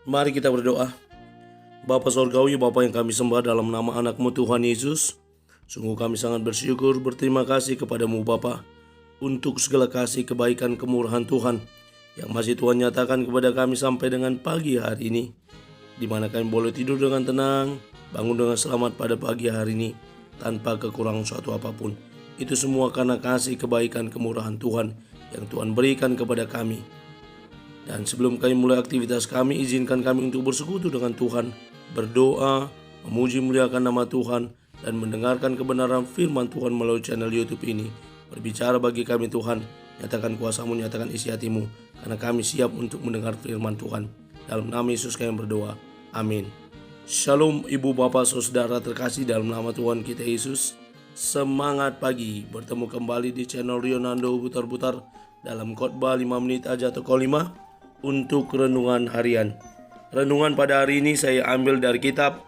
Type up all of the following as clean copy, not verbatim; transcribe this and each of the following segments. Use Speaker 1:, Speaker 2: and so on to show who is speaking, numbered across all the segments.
Speaker 1: Mari kita berdoa. Bapa Sorgawi, Bapa yang kami sembah dalam nama anak-Mu Tuhan Yesus, sungguh kami sangat bersyukur, berterima kasih kepadamu Bapa untuk segala kasih, kebaikan, kemurahan Tuhan yang masih Tuhan nyatakan kepada kami sampai dengan pagi hari ini, di mana kami boleh tidur dengan tenang, bangun dengan selamat pada pagi hari ini tanpa kekurangan suatu apapun. Itu semua karena kasih, kebaikan, kemurahan Tuhan yang Tuhan berikan kepada kami. Dan sebelum kami mulai aktivitas kami, izinkan kami untuk bersekutu dengan Tuhan, berdoa, memuji muliakan nama Tuhan, dan mendengarkan kebenaran firman Tuhan melalui channel YouTube ini. Berbicara bagi kami Tuhan, nyatakan kuasa-Mu, nyatakan isi hati-Mu, karena kami siap untuk mendengar firman Tuhan. Dalam nama Yesus kami berdoa, amin. Shalom Ibu Bapak Saudara terkasih dalam nama Tuhan kita Yesus. Semangat pagi, bertemu kembali di channel Rionando Putar-Putar dalam khotbah 5 menit aja atau kolima untuk renungan harian. Renungan pada hari ini saya ambil dari kitab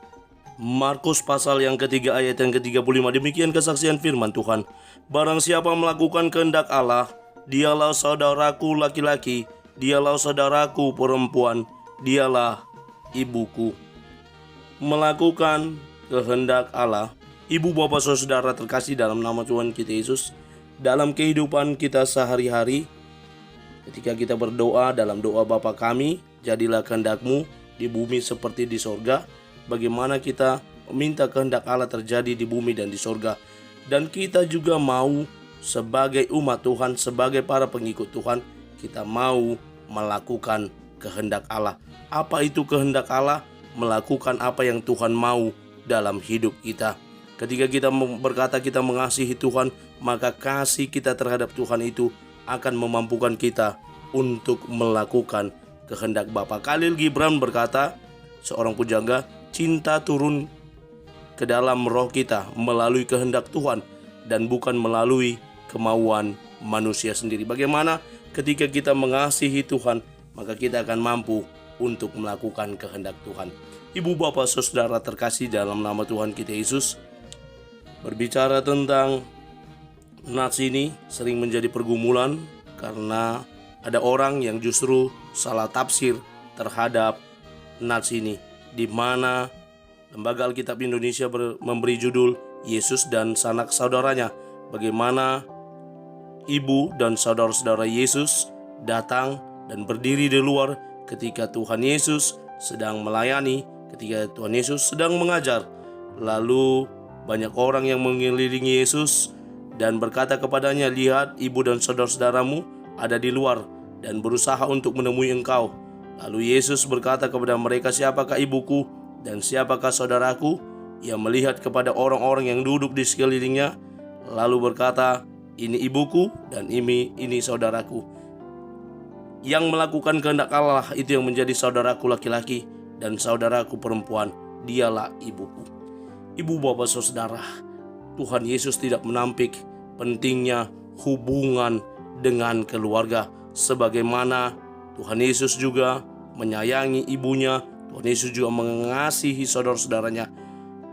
Speaker 1: Markus pasal yang ketiga ayat yang ke-35. Demikian kesaksian firman Tuhan. Barang siapa melakukan kehendak Allah, dialah saudaraku laki-laki, dialah saudaraku perempuan, dialah ibuku. Melakukan kehendak Allah. Ibu bapak saudara terkasih dalam nama Tuhan kita Yesus, dalam kehidupan kita sehari-hari, ketika kita berdoa dalam doa Bapa kami, jadilah kehendak-Mu di bumi seperti di sorga. Bagaimana kita meminta kehendak Allah terjadi di bumi dan di sorga. Dan kita juga mau sebagai umat Tuhan, sebagai para pengikut Tuhan, kita mau melakukan kehendak Allah. Apa itu kehendak Allah? Melakukan apa yang Tuhan mau dalam hidup kita. Ketika kita berkata kita mengasihi Tuhan, maka kasih kita terhadap Tuhan itu akan memampukan kita untuk melakukan kehendak Bapa. Khalil Gibran berkata, seorang pujangga, cinta turun ke dalam roh kita melalui kehendak Tuhan dan bukan melalui kemauan manusia sendiri. Bagaimana ketika kita mengasihi Tuhan, maka kita akan mampu untuk melakukan kehendak Tuhan. Ibu bapak saudara terkasih dalam nama Tuhan kita Yesus, berbicara tentang nats ini sering menjadi pergumulan karena ada orang yang justru salah tafsir terhadap nats ini, di mana Lembaga Alkitab Indonesia memberi judul Yesus dan sanak saudaranya. Bagaimana ibu dan saudara-saudara Yesus datang dan berdiri di luar ketika Tuhan Yesus sedang melayani, ketika Tuhan Yesus sedang mengajar. Lalu banyak orang yang mengelilingi Yesus dan berkata kepadanya, lihat ibu dan saudara-saudaramu ada di luar dan berusaha untuk menemui engkau. Lalu Yesus berkata kepada mereka, siapakah ibuku dan siapakah saudaraku? Ia melihat kepada orang-orang yang duduk di sekelilingnya, lalu berkata, ini ibuku dan ini saudaraku. Yang melakukan kehendak Allah itu yang menjadi saudaraku laki-laki dan saudaraku perempuan, dialah ibuku. Ibu bapak saudara, Tuhan Yesus tidak menampik pentingnya hubungan dengan keluarga. Sebagaimana Tuhan Yesus juga menyayangi ibunya, Tuhan Yesus juga mengasihi saudara-saudaranya.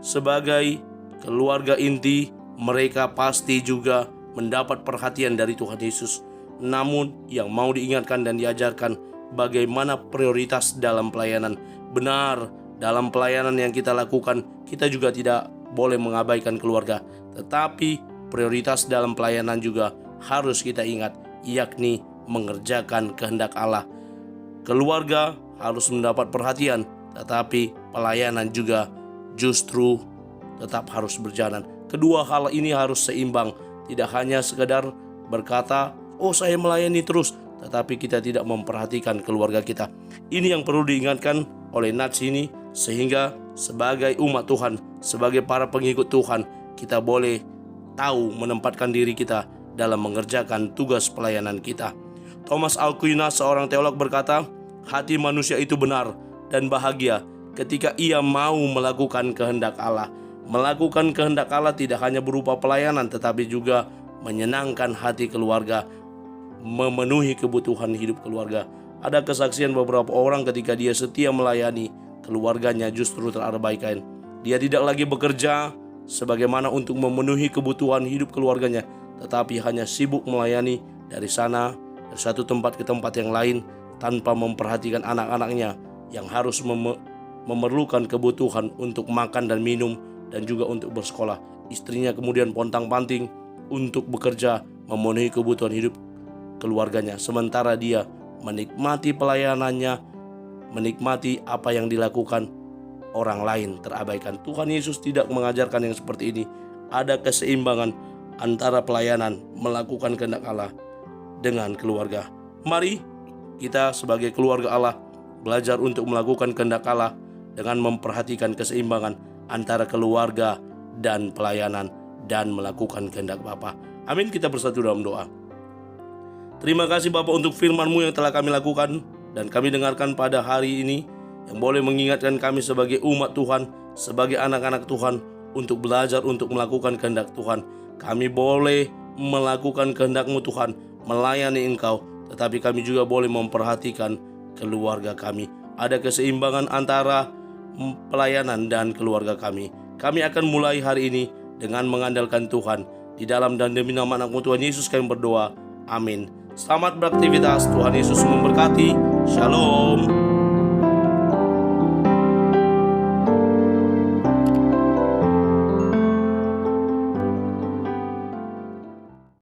Speaker 1: Sebagai keluarga inti, mereka pasti juga mendapat perhatian dari Tuhan Yesus. Namun yang mau diingatkan dan diajarkan bagaimana prioritas dalam pelayanan. Benar, dalam pelayanan yang kita lakukan, kita juga tidak boleh mengabaikan keluarga. Tetapi prioritas dalam pelayanan juga harus kita ingat, yakni mengerjakan kehendak Allah. Keluarga harus mendapat perhatian, tetapi pelayanan juga justru tetap harus berjalan. Kedua hal ini harus seimbang, tidak hanya sekedar berkata, oh saya melayani terus, tetapi kita tidak memperhatikan keluarga kita. Ini yang perlu diingatkan oleh nats ini, sehingga sebagai umat Tuhan, sebagai para pengikut Tuhan, kita boleh tahu menempatkan diri kita dalam mengerjakan tugas pelayanan kita. Thomas Aquinas, seorang teolog, berkata, hati manusia itu benar dan bahagia ketika ia mau melakukan kehendak Allah. Melakukan kehendak Allah tidak hanya berupa pelayanan, tetapi juga menyenangkan hati keluarga, memenuhi kebutuhan hidup keluarga. Ada kesaksian beberapa orang ketika dia setia melayani, keluarganya justru terabaikan. Dia tidak lagi bekerja sebagaimana untuk memenuhi kebutuhan hidup keluarganya, tetapi hanya sibuk melayani dari satu tempat ke tempat yang lain tanpa memperhatikan anak-anaknya yang harus memerlukan kebutuhan untuk makan dan minum dan juga untuk bersekolah. Istrinya kemudian pontang-panting untuk bekerja memenuhi kebutuhan hidup keluarganya, sementara dia menikmati pelayanannya, menikmati apa yang dilakukan orang lain terabaikan. Tuhan Yesus tidak mengajarkan yang seperti ini. Ada keseimbangan antara pelayanan melakukan kehendak Allah dengan keluarga. Mari kita sebagai keluarga Allah belajar untuk melakukan kehendak Allah dengan memperhatikan keseimbangan antara keluarga dan pelayanan dan melakukan kehendak Bapa. Amin. Kita bersatu dalam doa. Terima kasih Bapa untuk firman-Mu yang telah kami lakukan dan kami dengarkan pada hari ini, yang boleh mengingatkan kami sebagai umat Tuhan, sebagai anak-anak Tuhan, untuk belajar untuk melakukan kehendak Tuhan. Kami boleh melakukan kehendak-Mu Tuhan, melayani Engkau, tetapi kami juga boleh memperhatikan keluarga kami. Ada keseimbangan antara pelayanan dan keluarga kami. Kami akan mulai hari ini dengan mengandalkan Tuhan. Di dalam dan demi nama anak-Mu Tuhan Yesus kami berdoa. Amin. Selamat beraktivitas. Tuhan Yesus memberkati. Shalom.